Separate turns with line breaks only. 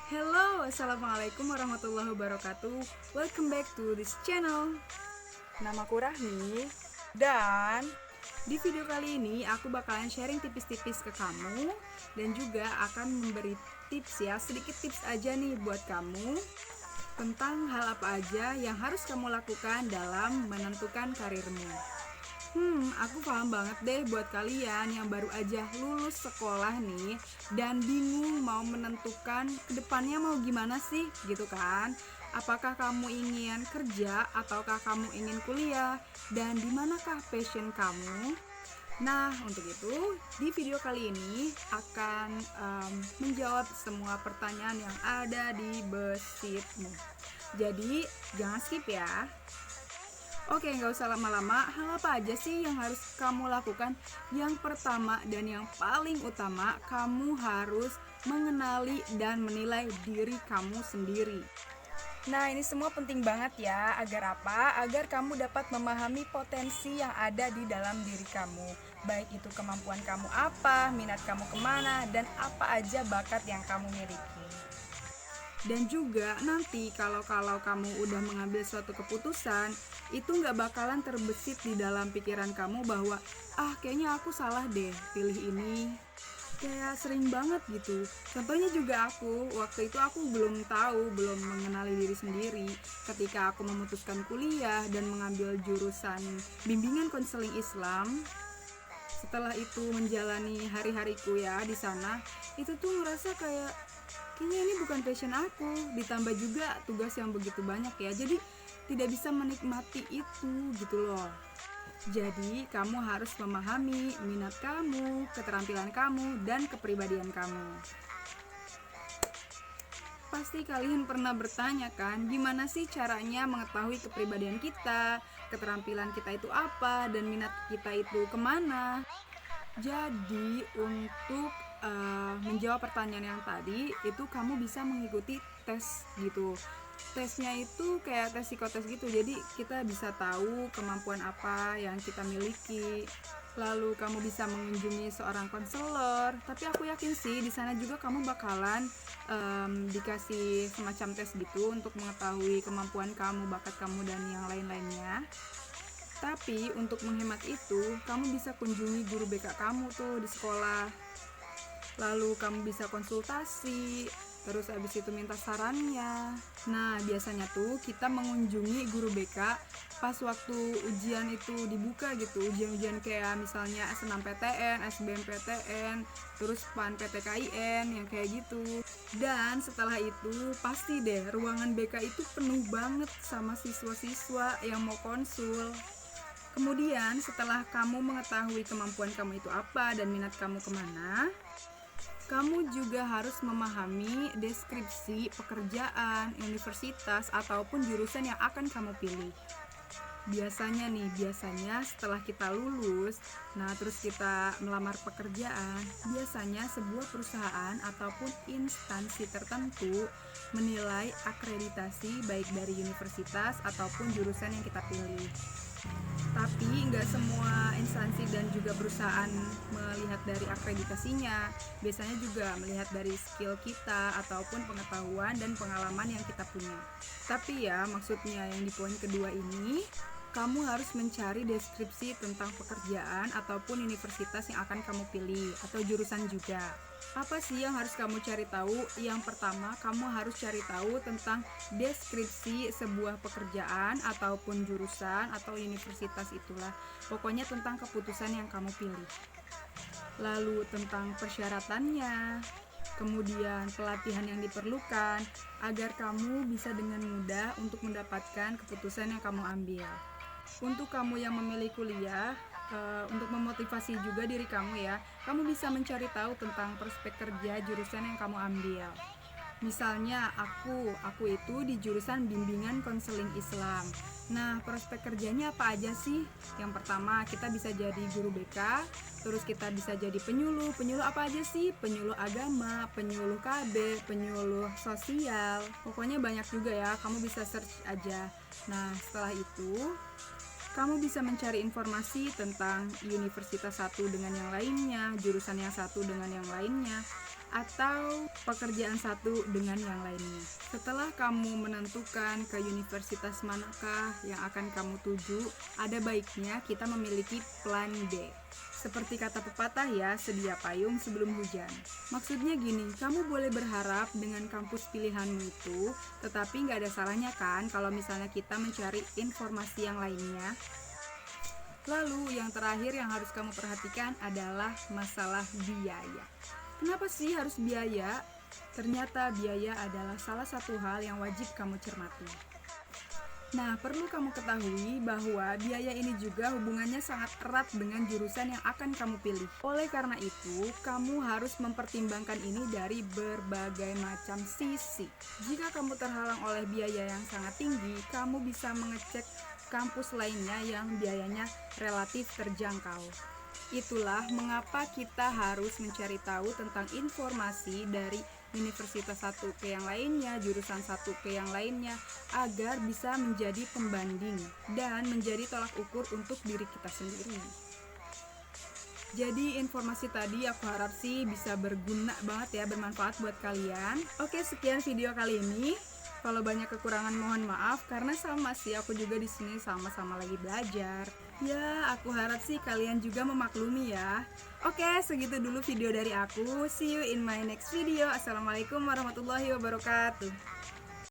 Hello, assalamualaikum warahmatullahi wabarakatuh. Welcome back to this channel. Namaku Rahmi. Dan di video kali ini aku bakalan sharing tipis-tipis ke kamu dan juga akan memberi tips ya, sedikit tips aja nih buat kamu tentang hal apa aja yang harus kamu lakukan dalam menentukan karirmu. Aku paham banget deh buat kalian yang baru aja lulus sekolah nih dan bingung mau menentukan kedepannya mau gimana sih gitu kan. Apakah kamu ingin kerja ataukah kamu ingin kuliah dan di manakah passion kamu? Nah, untuk itu di video kali ini akan menjawab semua pertanyaan yang ada di besitmu. Jadi jangan skip ya. Oke, nggak usah lama-lama. Hal apa aja sih yang harus kamu lakukan? Yang pertama dan yang paling utama, kamu harus mengenali dan menilai diri kamu sendiri. Nah, ini semua penting banget ya. Agar apa? Agar kamu dapat memahami potensi yang ada di dalam diri kamu. Baik itu kemampuan kamu apa, minat kamu kemana, dan apa aja bakat yang kamu miliki. Dan juga nanti kalau kamu udah mengambil suatu keputusan, itu nggak bakalan terbesit di dalam pikiran kamu bahwa kayaknya aku salah deh pilih ini. Kayak sering banget gitu. Contohnya juga waktu itu aku belum mengenali diri sendiri ketika aku memutuskan kuliah dan mengambil jurusan bimbingan konseling Islam. Setelah itu menjalani hari-hariku ya di sana, itu tuh ngerasa kayaknya ini bukan passion aku, ditambah juga tugas yang begitu banyak ya, jadi tidak bisa menikmati itu gitu loh. Jadi kamu harus memahami minat kamu, keterampilan kamu, dan kepribadian kamu. Pasti kalian pernah bertanya kan, gimana sih caranya mengetahui kepribadian kita, keterampilan kita itu apa, dan minat kita itu kemana. Jadi untuk menjawab pertanyaan yang tadi, itu kamu bisa mengikuti tes gitu. Tesnya itu kayak tes psikotes gitu, jadi kita bisa tahu kemampuan apa yang kita miliki. Lalu kamu bisa mengunjungi seorang konselor, tapi aku yakin sih di sana juga kamu bakalan dikasih semacam tes gitu untuk mengetahui kemampuan kamu, bakat kamu, dan yang lain-lainnya. Tapi untuk menghemat itu, kamu bisa kunjungi guru BK kamu tuh di sekolah. Lalu kamu bisa konsultasi, terus abis itu minta sarannya. Nah, biasanya tuh kita mengunjungi guru BK pas waktu ujian itu dibuka gitu. Ujian-ujian kayak misalnya SNMPTN, SBMPTN, terus PAN PTKIN yang kayak gitu. Dan setelah itu pasti deh ruangan BK itu penuh banget sama siswa-siswa yang mau konsul. Kemudian setelah kamu mengetahui kemampuan kamu itu apa dan minat kamu kemana, kamu juga harus memahami deskripsi pekerjaan, universitas, ataupun jurusan yang akan kamu pilih. Biasanya setelah kita lulus, terus kita melamar pekerjaan, biasanya sebuah perusahaan ataupun instansi tertentu menilai akreditasi baik dari universitas ataupun jurusan yang kita pilih. Tapi nggak semua instansi dan juga perusahaan melihat dari akreditasinya. Biasanya juga melihat dari skill kita ataupun pengetahuan dan pengalaman yang kita punya. Tapi ya maksudnya yang di poin kedua ini, kamu harus mencari deskripsi tentang pekerjaan ataupun universitas yang akan kamu pilih atau jurusan juga. Apa sih yang harus kamu cari tahu? Yang pertama, kamu harus cari tahu tentang deskripsi sebuah pekerjaan ataupun jurusan atau universitas itulah. Pokoknya tentang keputusan yang kamu pilih. Lalu tentang persyaratannya, kemudian pelatihan yang diperlukan agar kamu bisa dengan mudah untuk mendapatkan keputusan yang kamu ambil. Untuk kamu yang memilih kuliah, untuk memotivasi juga diri kamu ya, kamu bisa mencari tahu tentang prospek kerja jurusan yang kamu ambil. Misalnya aku itu di jurusan bimbingan konseling Islam. Nah, prospek kerjanya apa aja sih? Yang pertama, kita bisa jadi guru BK, terus kita bisa jadi penyuluh. Penyuluh apa aja sih? Penyuluh agama, penyuluh KB, penyuluh sosial. Pokoknya banyak juga ya, kamu bisa search aja. Nah, setelah itu Kamu bisa mencari informasi tentang universitas satu dengan yang lainnya, jurusan yang satu dengan yang lainnya, atau pekerjaan satu dengan yang lainnya. Setelah kamu menentukan ke universitas manakah yang akan kamu tuju, ada baiknya kita memiliki plan B. Seperti kata pepatah ya, sedia payung sebelum hujan. Maksudnya gini, kamu boleh berharap dengan kampus pilihanmu itu, tetapi nggak ada salahnya kan kalau misalnya kita mencari informasi yang lainnya. Lalu yang terakhir yang harus kamu perhatikan adalah masalah biaya. Kenapa sih harus biaya? Ternyata biaya adalah salah satu hal yang wajib kamu cermati. Nah, perlu kamu ketahui bahwa biaya ini juga hubungannya sangat erat dengan jurusan yang akan kamu pilih. Oleh karena itu, kamu harus mempertimbangkan ini dari berbagai macam sisi. Jika kamu terhalang oleh biaya yang sangat tinggi, kamu bisa mengecek kampus lainnya yang biayanya relatif terjangkau. Itulah mengapa kita harus mencari tahu tentang informasi dari universitas satu ke yang lainnya, jurusan satu ke yang lainnya, agar bisa menjadi pembanding dan menjadi tolak ukur untuk diri kita sendiri. Jadi informasi tadi aku harap sih bisa berguna banget ya, bermanfaat buat kalian. Oke, sekian video kali ini. Kalau banyak kekurangan mohon maaf karena sama sih aku juga di sini sama-sama lagi belajar. Ya, aku harap sih kalian juga memaklumi ya. Oke, segitu dulu video dari aku. See you in my next video. Assalamualaikum warahmatullahi wabarakatuh.